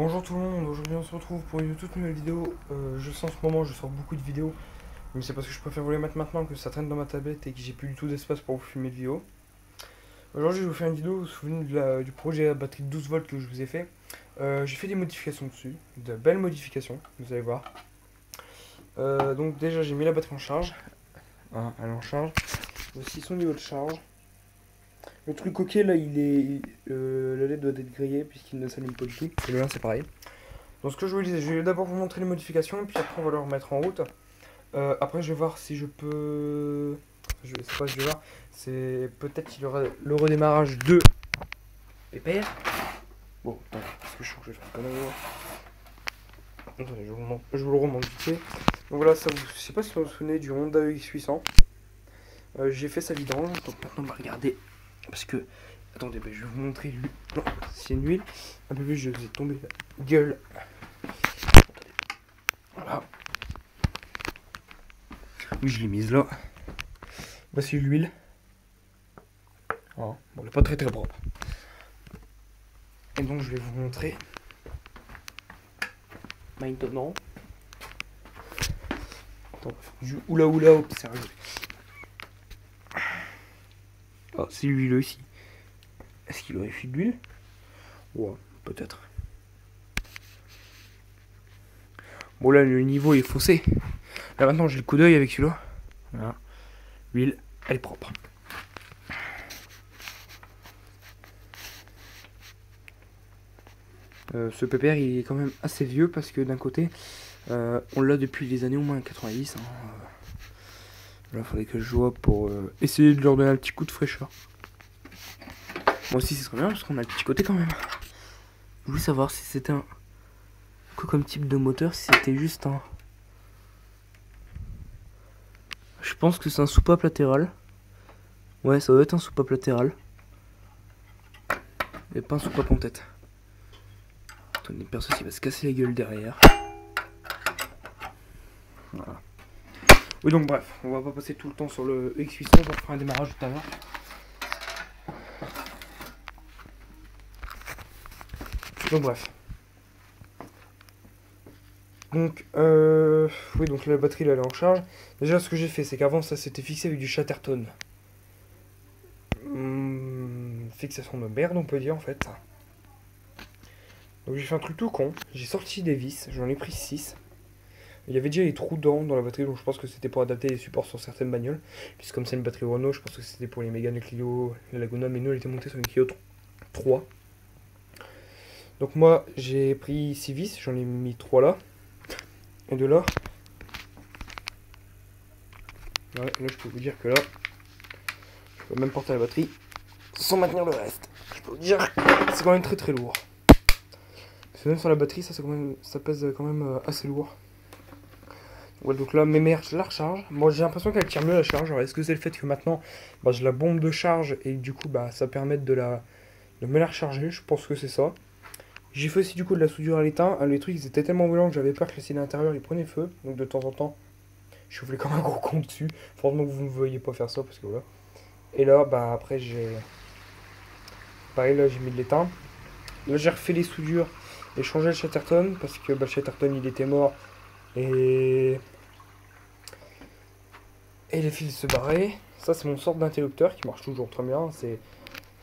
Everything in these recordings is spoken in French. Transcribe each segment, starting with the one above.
Bonjour tout le monde, aujourd'hui on se retrouve pour une toute nouvelle vidéo. Je sais en ce moment je sors beaucoup de vidéos, mais c'est parce que je préfère vous les mettre maintenant que ça traîne dans ma tablette et que j'ai plus du tout d'espace pour vous filmer de vidéos. Aujourd'hui je vais vous faire une vidéo, vous vous souvenez du projet à batterie de 12 volts que je vous ai fait. J'ai fait des modifications dessus, de belles modifications, vous allez voir. Donc déjà j'ai mis la batterie en charge, hein, elle est en charge. Voici son niveau de charge. Le truc ok là il est, la LED doit être grillée puisqu'il ne s'allume pas du tout, et le 1 c'est pareil. Donc ce que je vous disais, je vais d'abord vous montrer les modifications, puis après on va le remettre en route. Après je vais voir si je peux... Je sais pas, je vais voir. C'est peut-être qu'il y aura le redémarrage de Pépère. Bon, attends, parce que je trouve que je vais faire comme ça. Attendez, je vous le remonte vite fait. Donc voilà, ça vous... je sais pas si vous vous souvenez du Honda EX800. J'ai fait sa vidange, donc maintenant on va regarder. Parce que... Attendez, je vais vous montrer lui. Non, c'est une huile. Un peu plus, je vais tomber la gueule. Voilà. Oui, je l'ai mise là. Voici l'huile. Oh, bon, elle n'est pas très propre. Et donc, je vais vous montrer. Maintenant. Attends, du oula oula observez. Oh, c'est l'huile aussi. Est-ce qu'il aurait fait de l'huile? Ouais, peut-être. Bon, là, le niveau est faussé. Là, maintenant, j'ai le coup d'œil avec celui-là. Voilà. L'huile, elle est propre. Ce pépère il est quand même assez vieux parce que d'un côté on l'a depuis les années au moins 90 hein. Là il faudrait que je vois pour essayer de leur donner un petit coup de fraîcheur. Moi aussi ce serait bien parce qu'on a le petit côté quand même. Je voulais savoir si c'était un... quoi comme type de moteur, si c'était juste un... Je pense que c'est un soupape latéral. Ouais, ça doit être un soupape latéral. Et pas un soupape en tête. Attendez, perso il va se casser la gueule derrière. Voilà. Oui donc bref, on va pas passer tout le temps sur le X800, on va faire un démarrage tout à l'heure. Donc bref. Donc oui donc la batterie là, elle est en charge. Déjà ce que j'ai fait c'est qu'avant ça s'était fixé avec du Chatterton. Fixation de merde on peut dire en fait. Donc j'ai fait un truc tout con, j'ai sorti des vis, j'en ai pris 6. Il y avait déjà les trous dans la batterie, donc je pense que c'était pour adapter les supports sur certaines bagnoles. Puisque comme c'est une batterie Renault, je pense que c'était pour les Mégane, les Clio, la Laguna, mais nous elle était montée sur une Clio 3. Donc moi j'ai pris 6 vis, j'en ai mis 3 là. Et de là. Ouais, là je peux vous dire que là, je peux même porter la batterie sans maintenir le reste. Je peux vous dire que c'est quand même très très lourd. Parce que même sur la batterie, ça pèse quand même assez lourd. Ouais, donc là, mes mères, je la recharge. Moi, j'ai l'impression qu'elle tire mieux la charge. Alors, est-ce que c'est le fait que maintenant, j'ai la bombe de charge et du coup, ça permet de me la recharger? Je pense que c'est ça. J'ai fait aussi du coup de la soudure à l'étain. Les trucs, ils étaient tellement brûlants que j'avais peur que les cils intérieurs, ils prenaient feu. Donc, de temps en temps, je soufflais comme un gros con dessus. Franchement, vous ne voyez pas faire ça parce que voilà. Et là, après, j'ai... Pareil, là, j'ai mis de l'étain. Là, j'ai refait les soudures et changé le Chatterton parce que le Chatterton, il était mort. Et les fils se barraient. Ça, c'est mon sort d'interrupteur qui marche toujours très bien. C'est...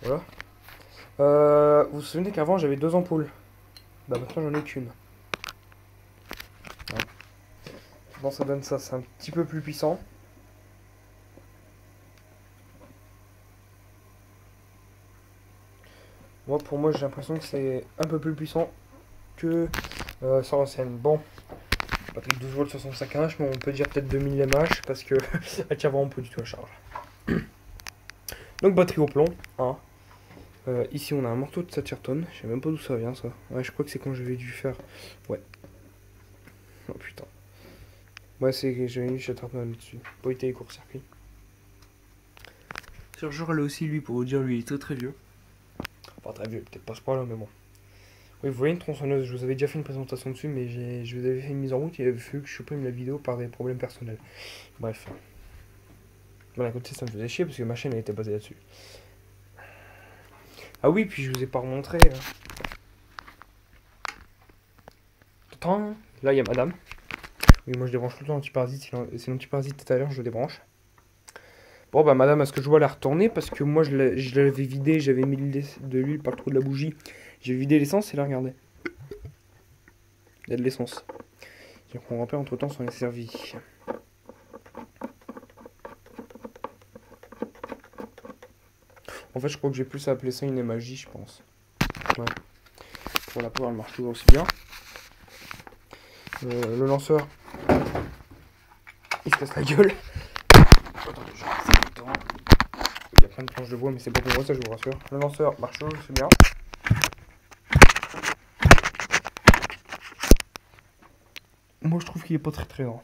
Voilà. Vous vous souvenez qu'avant, j'avais 2 ampoules. Maintenant, j'en ai qu'une. Ouais. Maintenant, ça donne ça. C'est un petit peu plus puissant. Moi, pour moi, j'ai l'impression que c'est un peu plus puissant que sur l'ancienne. Bon, batterie de 12 volts 65 H, mais on peut dire peut-être 2000 mAh parce que elle tient vraiment pas du tout à charge. Donc, batterie au plomb. Hein. Ici, on a un morceau de Chatterton. Je sais même pas d'où ça vient, ça. Ouais, je crois que c'est quand j'avais dû faire... Ouais. Oh putain. Ouais, c'est que j'avais mis Chatterton dessus. Pas été les court-circuit. Sergeur là aussi, lui, pour vous dire, lui, il est très très vieux. Enfin, très vieux, peut-être pas ce point-là, mais bon. Oui, vous voyez une tronçonneuse, je vous avais déjà fait une présentation dessus, mais je vous avais fait une mise en route, il avait fallu que je supprime la vidéo par des problèmes personnels. Bref. Bon, d'un côté, ça me faisait chier parce que ma chaîne elle était basée là-dessus. Ah oui, puis je vous ai pas remontré. Tant. Là, il y a madame. Oui, moi je débranche tout le temps l'antiparasite. C'est l'antiparasite tout à l'heure, je le débranche. Bon, bah, madame, à ce que je vois, elle a retourné parce que moi je l'avais vidé. J'avais mis de l'huile par le trou de la bougie. J'ai vidé l'essence et là, regardez. Il y a de l'essence. Donc, mon grand-père, entre temps, s'en est servi. En fait, je crois que j'ai plus à appeler ça une émagie, je pense. Ouais. Pour la poire, elle marche toujours aussi bien. Le lanceur, il se casse la gueule. Attendez, je vais faire le temps. Il y a plein de planches de bois, mais c'est pas pour moi, ça je vous rassure. Le lanceur marche toujours aussi bien. Moi, je trouve qu'il est pas très grand.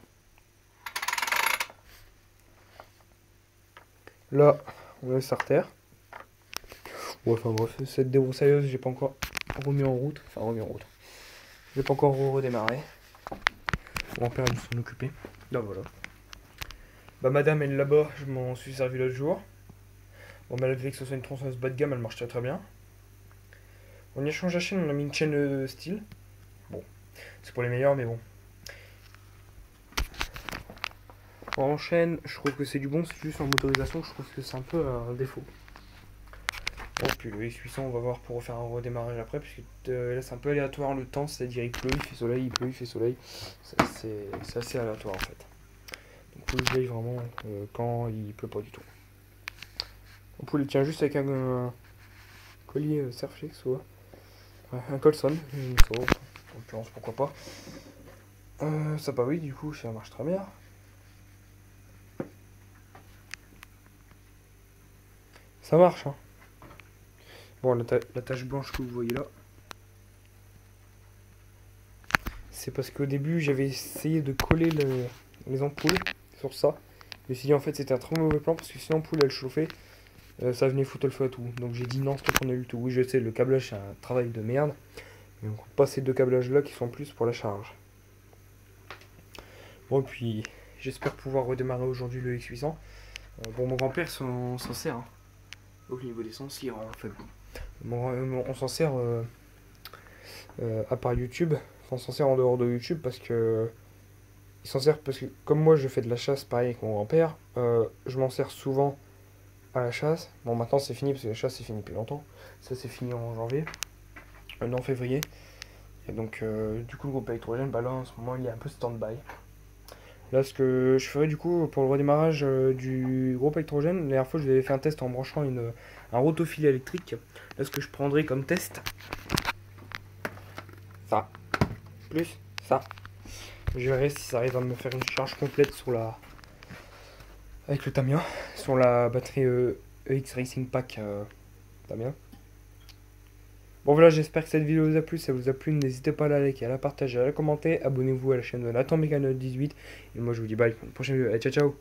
Là, on laisse à terre. Ouais, enfin bref, cette débroussailleuse, j'ai pas encore remis en route. Enfin, remis en route. J'ai pas encore redémarré. Mon père a dû s'en occuper. Là, voilà. Bah, madame, elle est là-bas, je m'en suis servi l'autre jour. Bon, malgré que ce soit une tronçonneuse bas de gamme, elle marche très très bien. On y a changé la chaîne, on a mis une chaîne style. Bon, c'est pour les meilleurs, mais bon. En chaîne, je trouve que c'est du bon, c'est juste en motorisation, je trouve que c'est un peu un défaut. Bon, puis le X800, on va voir pour refaire un redémarrage après, puisque là c'est un peu aléatoire le temps, c'est-à-dire il pleut, il fait soleil, il pleut, il fait soleil. C'est assez aléatoire en fait. Donc faut que je veille vraiment quand il pleut pas du tout. On peut le tient juste avec un collier Surflex ou un Colson, en l'occurrence pourquoi pas. Ça bah oui, du coup ça marche très bien. Ça marche hein. Bon, la tache blanche que vous voyez là, c'est parce qu'au début j'avais essayé de coller les ampoules sur ça. Je me suis dit en fait c'était un très mauvais plan parce que si l'ampoule elle chauffait, ça venait foutre le feu à tout. Donc j'ai dit non, stop, on a eu le tout. Oui, je sais, le câblage c'est un travail de merde. Mais on coupe pas ces deux câblages là qui sont plus pour la charge. Bon, et puis j'espère pouvoir redémarrer aujourd'hui le X800. Bon, mon grand-père s'en sert. Hein. Au niveau des sens, il est vraiment faible. On s'en sert à part YouTube. On s'en sert en dehors de YouTube parce que. Il s'en sert parce que, comme moi je fais de la chasse pareil avec mon grand-père, je m'en sers souvent à la chasse. Bon, maintenant c'est fini parce que la chasse c'est fini depuis longtemps. Ça c'est fini en janvier. En février. Et donc, du coup, le groupe électrogène, bah là en ce moment il est un peu stand-by. Là, ce que je ferai du coup pour le redémarrage du groupe électrogène, la dernière fois je lui avais fait un test en branchant un rotofilet électrique. Là, ce que je prendrai comme test, ça, plus ça. Je verrai si ça arrive à me faire une charge complète sur avec le Tamiya, sur la batterie EX Racing Pack Tamiya. Bon voilà, j'espère que cette vidéo vous a plu. Si ça vous a plu, n'hésitez pas à la liker, à la partager, à la commenter. Abonnez-vous à la chaîne de Nathan Mécano 18. Et moi je vous dis bye pour une prochaine vidéo. Allez, ciao ciao.